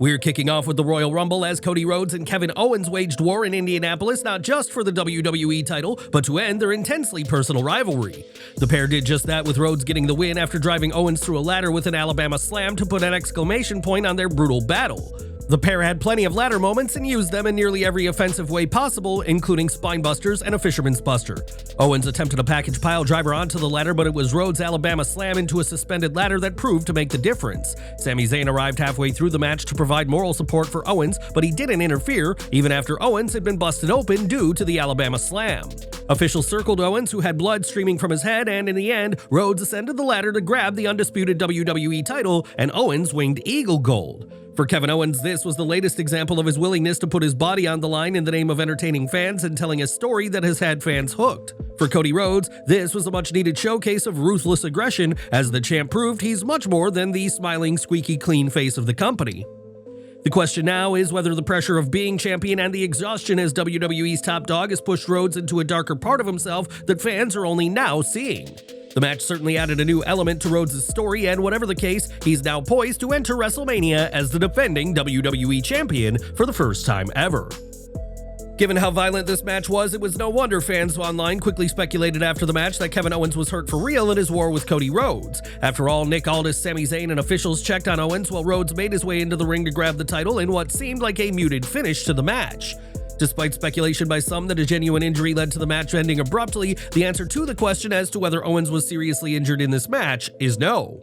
We're kicking off with the Royal Rumble as Cody Rhodes and Kevin Owens waged war in Indianapolis not just for the WWE title, but to end their intensely personal rivalry. The pair did just that, with Rhodes getting the win after driving Owens through a ladder with an Alabama slam to put an exclamation point on their brutal battle. The pair had plenty of ladder moments and used them in nearly every offensive way possible, including spinebusters and a fisherman's buster. Owens attempted a package pile driver onto the ladder, but it was Rhodes' Alabama slam into a suspended ladder that proved to make the difference. Sami Zayn arrived halfway through the match to provide moral support for Owens, but he didn't interfere, even after Owens had been busted open due to the Alabama slam. Officials circled Owens, who had blood streaming from his head, and in the end, Rhodes ascended the ladder to grab the undisputed WWE title, and Owens winged Eagle Gold. For Kevin Owens, this was the latest example of his willingness to put his body on the line in the name of entertaining fans and telling a story that has had fans hooked. For Cody Rhodes, this was a much-needed showcase of ruthless aggression, as the champ proved he's much more than the smiling, squeaky clean face of the company. The question now is whether the pressure of being champion and the exhaustion as WWE's top dog has pushed Rhodes into a darker part of himself that fans are only now seeing. The match certainly added a new element to Rhodes' story, and whatever the case, he's now poised to enter WrestleMania as the defending WWE champion for the first time ever. Given how violent this match was, it was no wonder fans online quickly speculated after the match that Kevin Owens was hurt for real in his war with Cody Rhodes. After all, Nick Aldis, Sami Zayn, and officials checked on Owens while Rhodes made his way into the ring to grab the title in what seemed like a muted finish to the match. Despite speculation by some that a genuine injury led to the match ending abruptly, the answer to the question as to whether Owens was seriously injured in this match is no.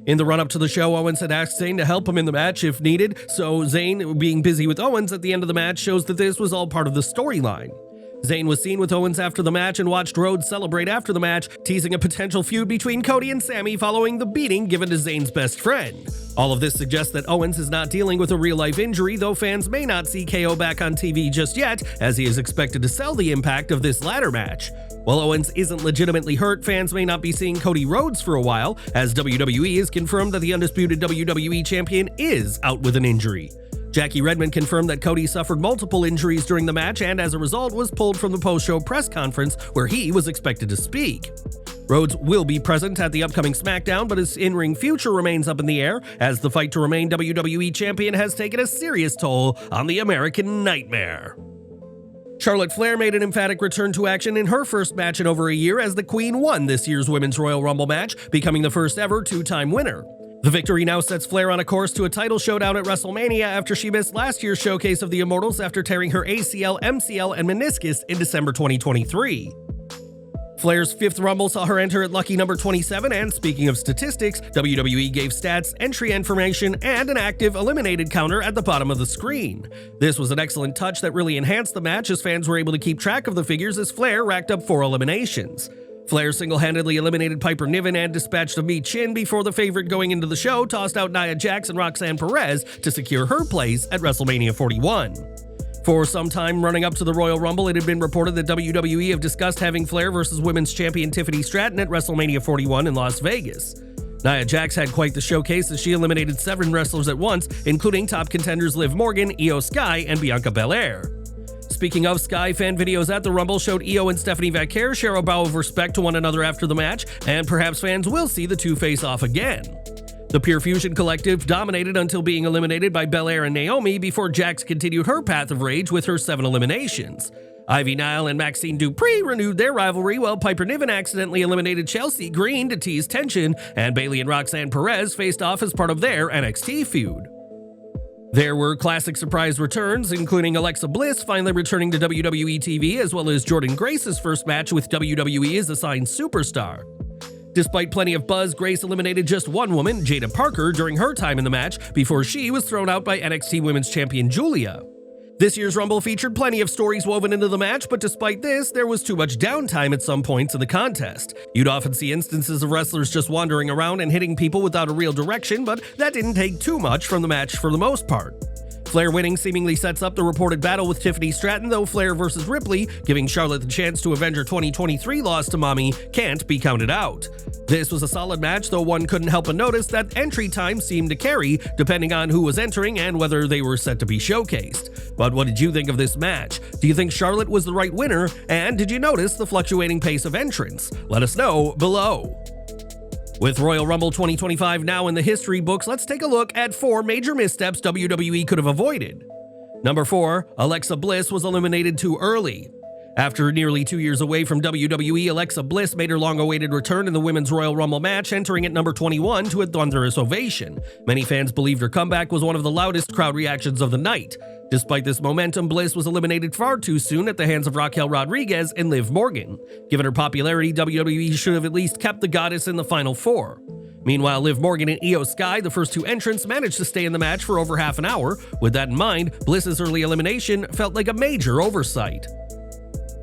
In the run-up to the show, Owens had asked Zayn to help him in the match if needed, so Zayn being busy with Owens at the end of the match shows that this was all part of the storyline. Zayn was seen with Owens after the match and watched Rhodes celebrate after the match, teasing a potential feud between Cody and Sami following the beating given to Zayn's best friend. All of this suggests that Owens is not dealing with a real-life injury, though fans may not see KO back on TV just yet, as he is expected to sell the impact of this ladder match. While Owens isn't legitimately hurt, fans may not be seeing Cody Rhodes for a while, as WWE has confirmed that the undisputed WWE champion is out with an injury. Jackie Redmond confirmed that Cody suffered multiple injuries during the match and as a result was pulled from the post-show press conference where he was expected to speak. Rhodes will be present at the upcoming SmackDown, but his in-ring future remains up in the air as the fight to remain WWE champion has taken a serious toll on the American Nightmare. Charlotte Flair made an emphatic return to action in her first match in over a year as the Queen won this year's Women's Royal Rumble match, becoming the first ever two-time winner. The victory now sets Flair on a course to a title showdown at WrestleMania after she missed last year's showcase of the Immortals after tearing her ACL, MCL, and meniscus in December 2023. Flair's fifth Rumble saw her enter at lucky number 27, and speaking of statistics, WWE gave stats, entry information, and an active eliminated counter at the bottom of the screen. This was an excellent touch that really enhanced the match as fans were able to keep track of the figures as Flair racked up 4 eliminations. Flair single-handedly eliminated Piper Niven and dispatched of Mi Chin before the favorite going into the show tossed out Nia Jax and Roxanne Perez to secure her place at WrestleMania 41. For some time running up to the Royal Rumble, it had been reported that WWE have discussed having Flair versus Women's Champion Tiffany Stratton at WrestleMania 41 in Las Vegas. Nia Jax had quite the showcase as she eliminated 7 wrestlers at once, including top contenders Liv Morgan, Io Sky, and Bianca Belair. Speaking of Sky, fan videos at the Rumble showed Io and Stephanie Vaquer share a bow of respect to one another after the match, and perhaps fans will see the two face off again. The Pure Fusion Collective dominated until being eliminated by Belair and Naomi before Jax continued her path of rage with her 7 eliminations. Ivy Nile and Maxine Dupree renewed their rivalry while Piper Niven accidentally eliminated Chelsea Green to tease tension, and Bayley and Roxanne Perez faced off as part of their NXT feud. There were classic surprise returns, including Alexa Bliss finally returning to WWE TV, as well as Jordynne Grace's first match with WWE as assigned superstar. Despite plenty of buzz, Grace eliminated just one woman, Jada Parker, during her time in the match before she was thrown out by NXT Women's Champion Julia. This year's Rumble featured plenty of stories woven into the match, but despite this, there was too much downtime at some points in the contest. You'd often see instances of wrestlers just wandering around and hitting people without a real direction, but that didn't take too much from the match for the most part. Flair winning seemingly sets up the reported battle with Tiffany Stratton, though Flair versus Ripley, giving Charlotte the chance to avenge her 2023 loss to Mommy, can't be counted out. This was a solid match, though one couldn't help but notice that entry time seemed to carry, depending on who was entering and whether they were set to be showcased. But what did you think of this match? Do you think Charlotte was the right winner? And did you notice the fluctuating pace of entrance? Let us know below. With Royal Rumble 2025 now in the history books, let's take a look at 4 major missteps WWE could have avoided. Number 4, Alexa Bliss was eliminated too early. After nearly 2 years away from WWE, Alexa Bliss made her long-awaited return in the Women's Royal Rumble match, entering at number 21 to a thunderous ovation. Many fans believed her comeback was one of the loudest crowd reactions of the night. Despite this momentum, Bliss was eliminated far too soon at the hands of Raquel Rodriguez and Liv Morgan. Given her popularity, WWE should have at least kept the goddess in the Final 4. Meanwhile, Liv Morgan and Io Sky, the first 2 entrants, managed to stay in the match for over half an hour. With that in mind, Bliss's early elimination felt like a major oversight.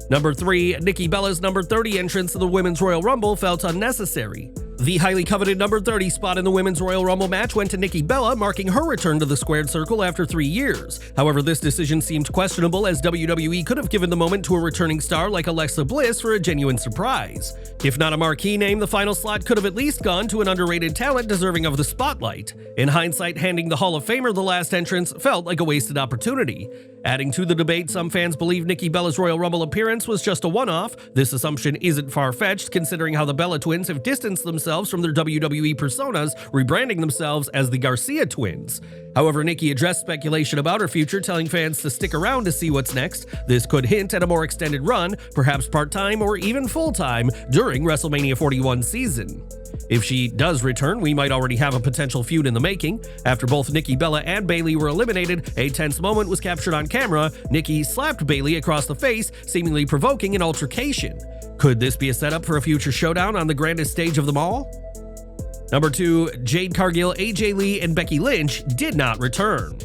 Number 3, Nikki Bella's number 30 entrance to the Women's Royal Rumble felt unnecessary. The highly coveted number 30 spot in the Women's Royal Rumble match went to Nikki Bella, marking her return to the squared circle after 3 years. However, this decision seemed questionable, as WWE could have given the moment to a returning star like Alexa Bliss for a genuine surprise. If not a marquee name, the final slot could have at least gone to an underrated talent deserving of the spotlight. In hindsight, handing the Hall of Famer the last entrance felt like a wasted opportunity. Adding to the debate, some fans believe Nikki Bella's Royal Rumble appearance was just a one-off. This assumption isn't far-fetched, considering how the Bella twins have distanced themselves from their WWE personas, rebranding themselves as the Garcia twins. However, Nikki addressed speculation about her future, telling fans to stick around to see what's next. This could hint at a more extended run, perhaps part-time or even full-time, during WrestleMania 41 season. If she does return, we might already have a potential feud in the making. After both Nikki Bella and Bayley were eliminated, a tense moment was captured on camera. Nikki slapped Bayley across the face, seemingly provoking an altercation. Could this be a setup for a future showdown on the grandest stage of them all? Number 2, Jade Cargill, AJ Lee, and Becky Lynch did not return.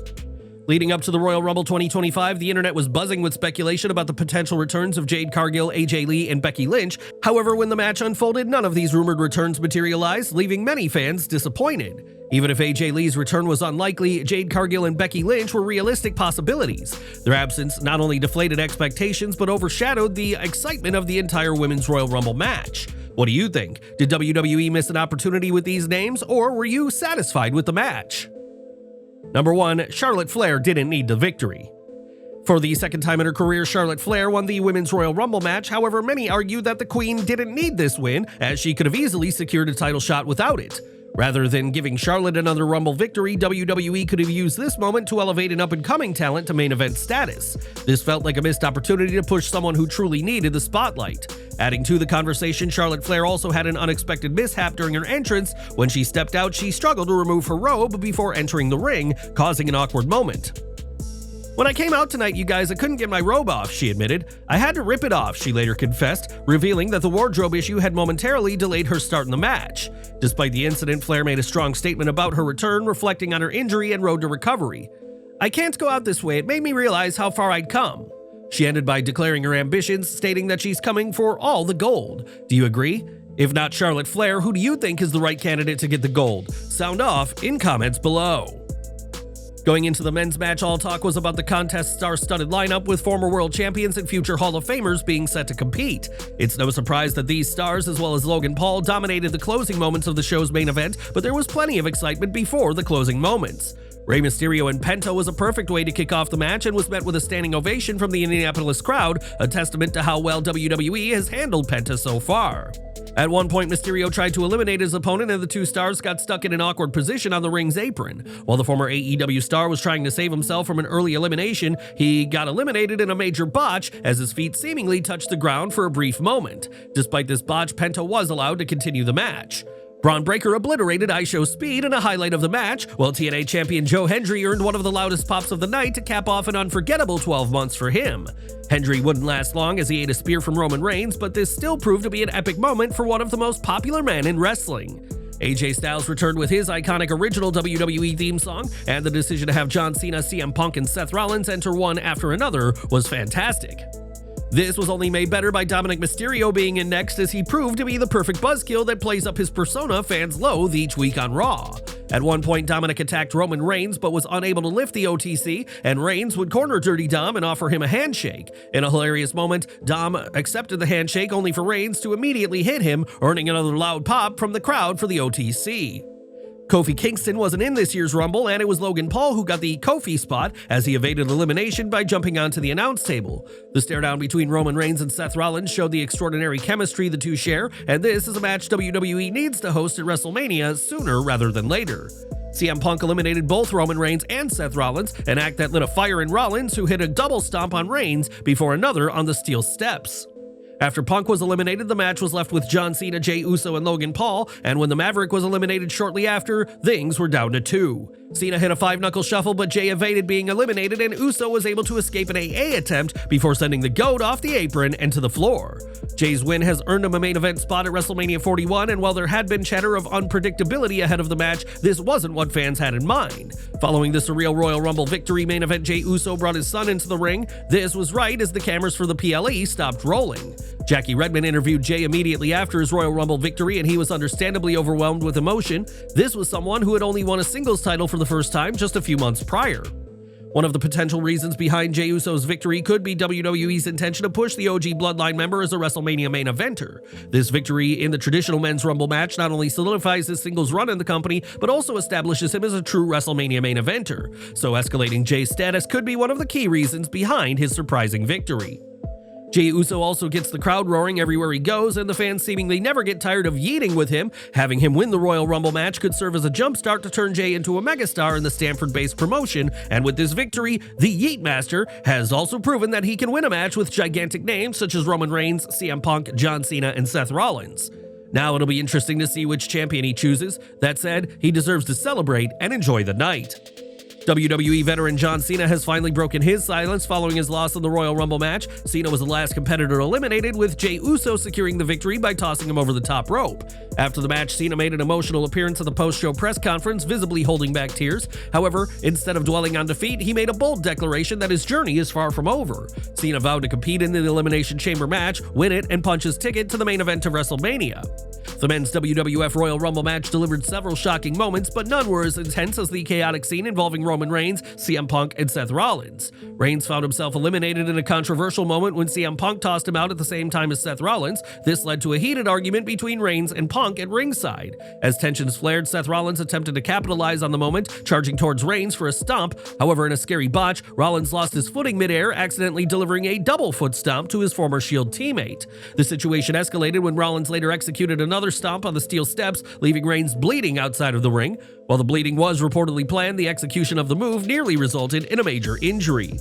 Leading up to the Royal Rumble 2025, the internet was buzzing with speculation about the potential returns of Jade Cargill, AJ Lee, and Becky Lynch. However, when the match unfolded, none of these rumored returns materialized, leaving many fans disappointed. Even if AJ Lee's return was unlikely, Jade Cargill and Becky Lynch were realistic possibilities. Their absence not only deflated expectations, but overshadowed the excitement of the entire Women's Royal Rumble match. What do you think? Did WWE miss an opportunity with these names, or were you satisfied with the match? Number 1, Charlotte Flair didn't need the victory. For the second time in her career, Charlotte Flair won the Women's Royal Rumble match. However, many argue that the Queen didn't need this win, as she could have easily secured a title shot without it. Rather than giving Charlotte another Rumble victory, WWE could have used this moment to elevate an up-and-coming talent to main event status. This felt like a missed opportunity to push someone who truly needed the spotlight. Adding to the conversation, Charlotte Flair also had an unexpected mishap during her entrance. When she stepped out, she struggled to remove her robe before entering the ring, causing an awkward moment. "When I came out tonight, you guys, I couldn't get my robe off," she admitted. "I had to rip it off," she later confessed, revealing that the wardrobe issue had momentarily delayed her start in the match. Despite the incident, Flair made a strong statement about her return, reflecting on her injury and road to recovery. "I can't go out this way. It made me realize how far I'd come." She ended by declaring her ambitions, stating that she's coming for all the gold. Do you agree? If not Charlotte Flair, who do you think is the right candidate to get the gold? Sound off in comments below. Going into the men's match, all talk was about the contest's star-studded lineup, with former world champions and future Hall of Famers being set to compete. It's no surprise that these stars, as well as Logan Paul, dominated the closing moments of the show's main event, but there was plenty of excitement before the closing moments. Rey Mysterio and Penta was a perfect way to kick off the match and was met with a standing ovation from the Indianapolis crowd, a testament to how well WWE has handled Penta so far. At one point, Mysterio tried to eliminate his opponent, and the two stars got stuck in an awkward position on the ring's apron. While the former AEW star was trying to save himself from an early elimination, he got eliminated in a major botch as his feet seemingly touched the ground for a brief moment. Despite this botch, Penta was allowed to continue the match. Braun Breaker obliterated ISHO Speed in a highlight of the match, while TNA champion Joe Hendry earned one of the loudest pops of the night to cap off an unforgettable 12 months for him. Hendry wouldn't last long as he ate a spear from Roman Reigns, but this still proved to be an epic moment for one of the most popular men in wrestling. AJ Styles returned with his iconic original WWE theme song, and the decision to have John Cena, CM Punk, and Seth Rollins enter one after another was fantastic. This was only made better by Dominic Mysterio being in next, as he proved to be the perfect buzzkill that plays up his persona fans loathe each week on Raw. At one point, Dominic attacked Roman Reigns but was unable to lift the OTC, and Reigns would corner Dirty Dom and offer him a handshake. In a hilarious moment, Dom accepted the handshake only for Reigns to immediately hit him, earning another loud pop from the crowd for the OTC. Kofi Kingston wasn't in this year's Rumble, and it was Logan Paul who got the Kofi spot as he evaded elimination by jumping onto the announce table. The stare-down between Roman Reigns and Seth Rollins showed the extraordinary chemistry the two share, and this is a match WWE needs to host at WrestleMania sooner rather than later. CM Punk eliminated both Roman Reigns and Seth Rollins, an act that lit a fire in Rollins, who hit a double stomp on Reigns before another on the steel steps. After Punk was eliminated, the match was left with John Cena, Jey Uso, and Logan Paul, and when the Maverick was eliminated shortly after, things were down to 2. Cena hit a 5-knuckle shuffle, but Jey evaded being eliminated, and Uso was able to escape an AA attempt before sending the GOAT off the apron and to the floor. Jey's win has earned him a main event spot at WrestleMania 41, and while there had been chatter of unpredictability ahead of the match, this wasn't what fans had in mind. Following the surreal Royal Rumble victory main event, Jey Uso brought his son into the ring. This was right as the cameras for the PLE stopped rolling. Jackie Redmond interviewed Jey immediately after his Royal Rumble victory, and he was understandably overwhelmed with emotion. This was someone who had only won a singles title for the first time just a few months prior. One of the potential reasons behind Jey Uso's victory could be WWE's intention to push the OG Bloodline member as a WrestleMania main eventer. This victory in the traditional Men's Rumble match not only solidifies his singles run in the company, but also establishes him as a true WrestleMania main eventer. So escalating Jey's status could be one of the key reasons behind his surprising victory. Jey Uso also gets the crowd roaring everywhere he goes, and the fans seemingly never get tired of yeeting with him. Having him win the Royal Rumble match could serve as a jumpstart to turn Jey into a megastar in the Stanford-based promotion, and with this victory, the Yeet Master has also proven that he can win a match with gigantic names such as Roman Reigns, CM Punk, John Cena, and Seth Rollins. Now it'll be interesting to see which champion he chooses. That said, he deserves to celebrate and enjoy the night. WWE veteran John Cena has finally broken his silence following his loss in the Royal Rumble match. Cena was the last competitor eliminated, with Jey Uso securing the victory by tossing him over the top rope. After the match, Cena made an emotional appearance at the post-show press conference, visibly holding back tears. However, instead of dwelling on defeat, he made a bold declaration that his journey is far from over. Cena vowed to compete in the Elimination Chamber match, win it, and punch his ticket to the main event of WrestleMania. The men's WWF Royal Rumble match delivered several shocking moments, but none were as intense as the chaotic scene involving Roman Reigns, CM Punk, and Seth Rollins. Reigns found himself eliminated in a controversial moment when CM Punk tossed him out at the same time as Seth Rollins. This led to a heated argument between Reigns and Punk at ringside. As tensions flared, Seth Rollins attempted to capitalize on the moment, charging towards Reigns for a stomp. However, in a scary botch, Rollins lost his footing midair, accidentally delivering a double foot stomp to his former Shield teammate. The situation escalated when Rollins later executed another stomp on the steel steps, leaving Reigns bleeding outside of the ring. While the bleeding was reportedly planned, the execution of the move nearly resulted in a major injury.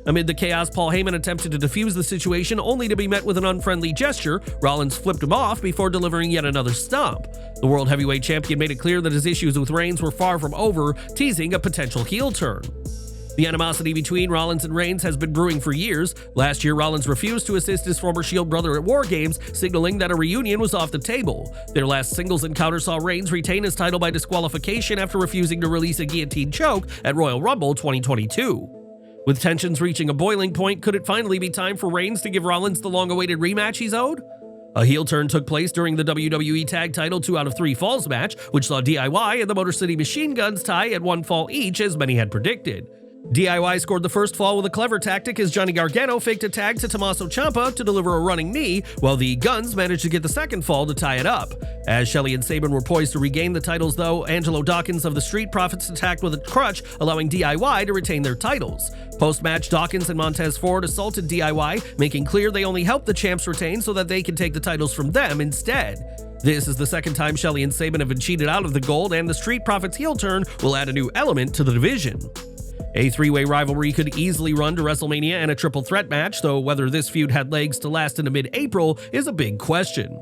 Amid the chaos, Paul Heyman attempted to defuse the situation, only to be met with an unfriendly gesture. Rollins flipped him off before delivering yet another stomp. The World Heavyweight Champion made it clear that his issues with Reigns were far from over, teasing a potential heel turn. The animosity between Rollins and Reigns has been brewing for years. Last year, Rollins refused to assist his former Shield brother at War Games, signaling that a reunion was off the table. Their last singles encounter saw Reigns retain his title by disqualification after refusing to release a guillotine choke at Royal Rumble 2022. With tensions reaching a boiling point, could it finally be time for Reigns to give Rollins the long-awaited rematch he's owed? A heel turn took place during the WWE Tag Title 2 out of 3 Falls match, which saw DIY and the Motor City Machine Guns tie at 1 fall each, as many had predicted. DIY scored the first fall with a clever tactic as Johnny Gargano faked a tag to Tommaso Ciampa to deliver a running knee, while the Guns managed to get the second fall to tie it up. As Shelley and Sabin were poised to regain the titles, though, Angelo Dawkins of the Street Profits attacked with a crutch, allowing DIY to retain their titles. Post-match, Dawkins and Montez Ford assaulted DIY, making clear they only helped the champs retain so that they can take the titles from them instead. This is the second time Shelley and Sabin have been cheated out of the gold, and the Street Profits heel turn will add a new element to the division. A 3-way rivalry could easily run to WrestleMania and a triple threat match, though whether this feud had legs to last into mid-April is a big question.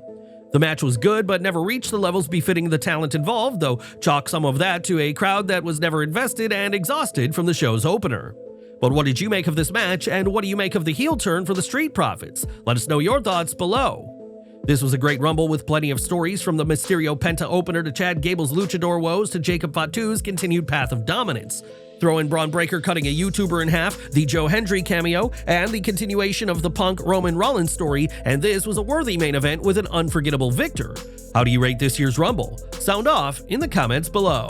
The match was good, but never reached the levels befitting the talent involved, though chalk some of that to a crowd that was never invested and exhausted from the show's opener. But what did you make of this match, and what do you make of the heel turn for the Street Profits? Let us know your thoughts below. This was a great Rumble with plenty of stories, from the Mysterio Penta opener to Chad Gable's luchador woes to Jacob Fatu's continued path of dominance. Throw in Braun Breaker cutting a YouTuber in half, the Joe Hendry cameo, and the continuation of the Punk-Roman Rollins story, and this was a worthy main event with an unforgettable victor. How do you rate this year's Rumble? Sound off in the comments below.